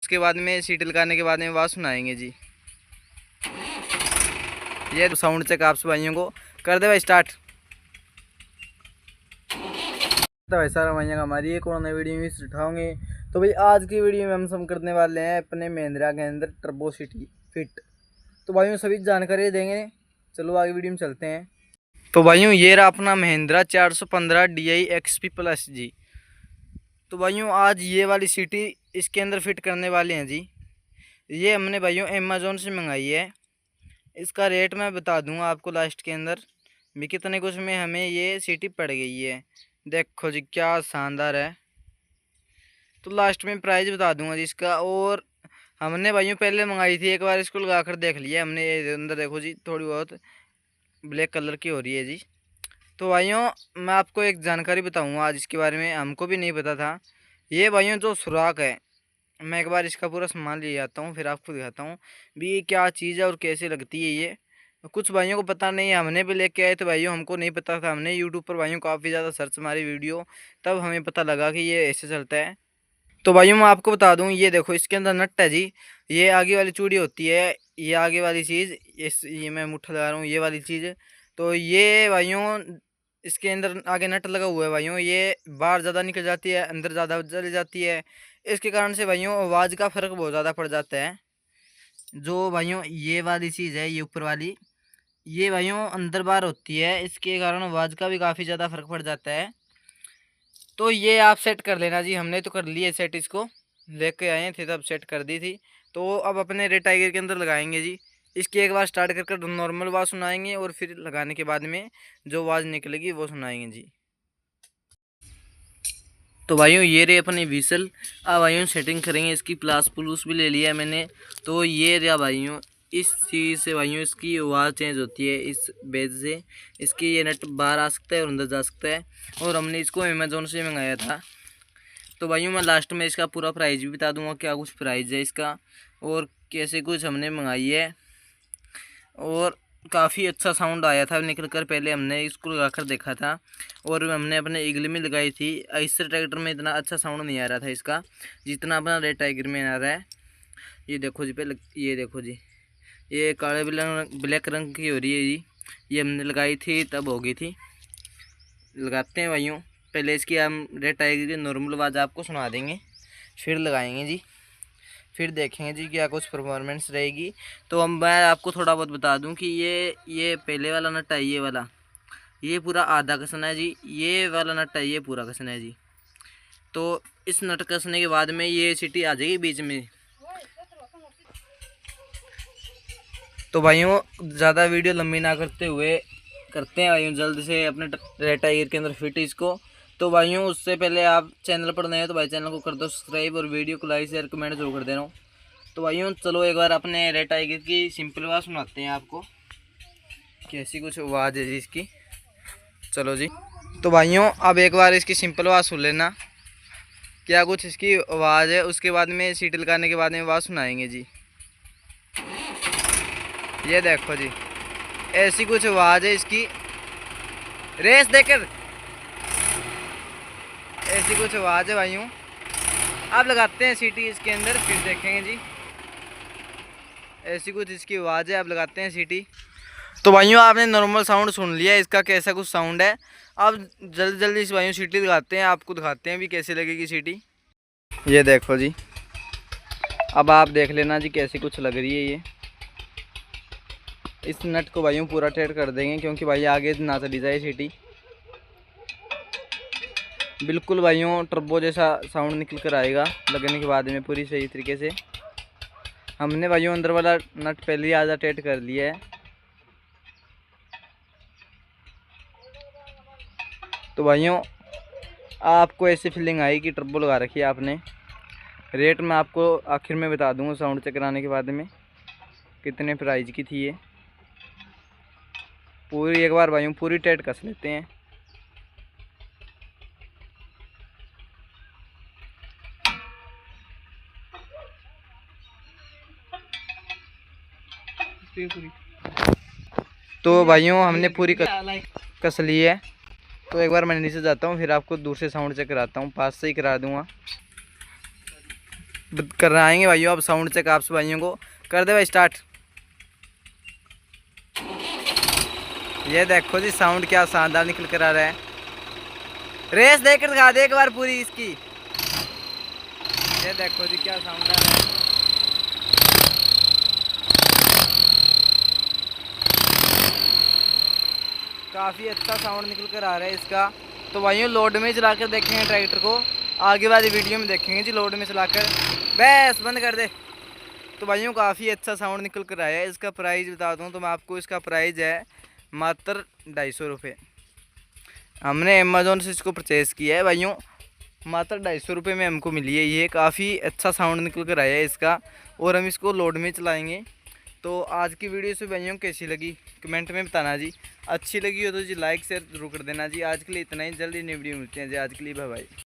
उसके बाद में सीटी लगाने के बाद में आवाज़ सुनाएंगे जी। ये साउंड चेक आप भाइयों को कर दे भाई स्टार्ट। तो भाई सारा भाइयों का हमारी एक और नई वीडियो में उठाओगे। तो भाई आज की वीडियो में हम करने वाले हैं अपने महिंद्रा के अंदर टर्बो सिटी फिट। तो भाइयों सभी जानकारी देंगे, चलो आगे वीडियो में चलते हैं। तो भाइयों ये रहा अपना महिंद्रा 415 DI XP प्लस जी। तो भाइयों आज ये वाली सिटी इसके अंदर फिट करने वाले हैं जी। ये हमने भाइयों अमेज़ोन से मंगाई है। इसका रेट मैं बता दूंगा आपको लास्ट के अंदर भी कितने कुछ में हमें ये सिटी पड़ गई है। देखो जी क्या शानदार है। तो लास्ट में प्राइस बता दूंगा जी इसका। और हमने भाइयों पहले मंगाई थी, एक बार इसको लगा कर देख लिया हमने। ये अंदर देखो जी थोड़ी बहुत ब्लैक कलर की हो रही है जी। तो भाइयों मैं आपको एक जानकारी बताऊंगा आज इसके बारे में, हमको भी नहीं पता था। ये भाइयों जो सुराख है, मैं एक बार इसका पूरा सामान ले आता हूँ फिर आपको दिखाता हूँ भी ये क्या चीज़ है और कैसे लगती है। ये कुछ भाइयों को पता नहीं है, हमने भी लेके आए थे भाइयों, हमको नहीं पता था। हमने यूट्यूब पर भाइयों काफ़ी ज़्यादा सर्च मारी वीडियो, तब हमें पता लगा कि ये ऐसे चलता है। तो भाइयों मैं आपको बता दूं, ये देखो इसके अंदर नट है जी। ये आगे वाली चूड़ी होती है, ये आगे वाली चीज़, ये मैं मुट्ठा लगा रहा हूँ ये वाली चीज़। तो ये भाइयों इसके अंदर आगे नट लगा हुआ है भाइयों। ये बाहर ज़्यादा निकल जाती है, अंदर ज़्यादा चली जाती है। इसके कारण से भाइयों आवाज़ का फ़र्क बहुत ज़्यादा पड़ जाता है। जो भाइयों ये वाली चीज़ है, ये ऊपर वाली, ये भाइयों अंदर बाहर होती है, इसके कारण आवाज़ का भी काफ़ी ज़्यादा फ़र्क पड़ जाता है। तो ये आप सेट कर लेना जी। हमने तो कर लिए सेट, इसको लेके आए थे तब सेट कर दी थी। तो अब अपने रेड टाइगर के अंदर लगाएंगे जी। इसकी एक बार स्टार्ट कर नॉर्मल आवाज़ सुनाएंगे और फिर लगाने के बाद में जो आवाज़ निकलेगी वो सुनाएंगे जी। तो भाइयों ये रहे अपनी विसल। अब भाइयों सेटिंग करेंगे इसकी। प्लास प्लूस भी ले लिया मैंने। तो ये रहा भाइयों, इस चीज़ से भाइयों इसकी आवाज़ चेंज होती है, इस बेज से। इसकी ये नट बाहर आ सकता है और अंदर जा सकता है। और हमने इसको अमेज़ोन से मंगाया था। तो भाइयों मैं लास्ट में इसका पूरा प्राइस भी बता दूंगा, क्या कुछ प्राइस है इसका और कैसे कुछ हमने मंगाई है। और काफ़ी अच्छा साउंड आया था निकल कर, पहले हमने इसको लगा कर देखा था और हमने अपने ईगल में लगाई थी। आइसर ट्रैक्टर में इतना अच्छा साउंड नहीं आ रहा था इसका जितना अपना रेड टाइगर में आ रहा है। ये देखो जी पहले, ये देखो जी ये काले ब्लैक रंग की हो रही है जी। ये हमने लगाई थी तब हो गई थी। लगाते हैं भाइयों, पहले इसकी हम रेड टाइगर की नॉर्मल आवाज़ आपको सुना देंगे, फिर लगाएंगे जी, फिर देखेंगे जी क्या कुछ परफॉर्मेंस रहेगी। तो हम मैं आपको थोड़ा बहुत बता दूं कि ये पहले वाला नट है, ये वाला, ये पूरा आधा कसना है जी। ये वाला नट है, ये पूरा कसना है जी। तो इस नट कसने के बाद में ये सीटी आ जाएगी बीच में। तो भाइयों ज़्यादा वीडियो लंबी ना करते हुए करते हैं भाइयों जल्द से अपने रेड टाइगर के अंदर फिट इसको। तो भाइयों उससे पहले आप चैनल पर नए हो तो भाई चैनल को कर दो सब्सक्राइब और वीडियो को लाइक शेयर कमेंट जरूर कर देना। तो भाइयों चलो एक बार अपने रेड टाइगर की सिंपल आवाज़ सुनाते हैं आपको, कैसी कुछ आवाज़ है जी इसकी। चलो जी। तो भाइयों अब एक बार इसकी सिंपल आवाज़ सुन लेना क्या कुछ इसकी आवाज़ है, उसके बाद में सीटी लगाने के बाद में आवाज़ सुनाएंगे जी। ये देखो जी ऐसी कुछ आवाज़ है इसकी, रेस देकर ऐसी कुछ आवाज़ है भाइयों। आप लगाते हैं सीटी इसके अंदर फिर देखेंगे जी। ऐसी कुछ इसकी आवाज़ है, आप लगाते हैं सीटी। तो भाइयों आपने नॉर्मल साउंड सुन लिया, इसका कैसा कुछ साउंड है। अब जल्दी जल्दी इस भाइयों सीटी लगाते हैं, आपको दिखाते हैं भी कैसे लगेगी सीटी। ये देखो जी, अब आप देख लेना जी कैसी कुछ लग रही है ये। इस नट को भाइयों पूरा टाइट कर देंगे क्योंकि भाई आगे ना चली जाए सीटी। बिल्कुल भाइयों टर्बो जैसा साउंड निकल कर आएगा लगने के बाद में पूरी सही तरीके से। हमने भाइयों अंदर वाला नट पहले ही आधा टाइट कर लिया है। तो भाइयों आपको ऐसी फीलिंग आएगी कि टर्बो लगा रखी है आपने। रेट मैं आपको आखिर में बता दूंगा साउंड चेक कराने के बाद में कितने प्राइस की थी ये। पूरी एक बार भाइयों पूरी टाइट कस लेते हैं। तो भाइयों हमने पूरी कस ली है। तो एक बार मैं नीचे जाता हूँ फिर आपको दूर से साउंड चेक कराता हूँ, पास से ही करा दूँगा। कराएंगे भाइयों अब साउंड चेक आप भाइयों को। कर दे भाई स्टार्ट। ये देखो जी साउंड क्या शानदार निकल कर आ रहा है। रेस देकर दिखा दे एक बार पूरी इसकी। ये देखो जी क्या साउंड आ रहा है। काफ़ी अच्छा साउंड निकल कर आ रहा है इसका। तो भाइयों लोड में चला कर देखेंगे ट्रैक्टर को, आगे वाली वीडियो में देखेंगे जी लोड में चलाकर। बस बंद कर दे। तो भाइयों काफ़ी अच्छा साउंड निकल कर आया है। इसका प्राइस बता दूं तो मैं आपको, इसका प्राइस है मात्र 250 रुपये। हमने अमेज़ोन से इसको परचेज़ किया है भाइयों, मात्र 250 रुपये में हमको मिली है। ये काफ़ी अच्छा साउंड निकल कर आया है इसका, और हम इसको लोड में चलाएँगे। तो आज की वीडियो से भाइयों कैसी लगी कमेंट में बताना जी। अच्छी लगी हो तो जी लाइक शेयर जरूर कर देना जी। आज के लिए इतना ही, जल्दी नई वीडियो मिलते हैं जी। आज के लिए बाय बाय।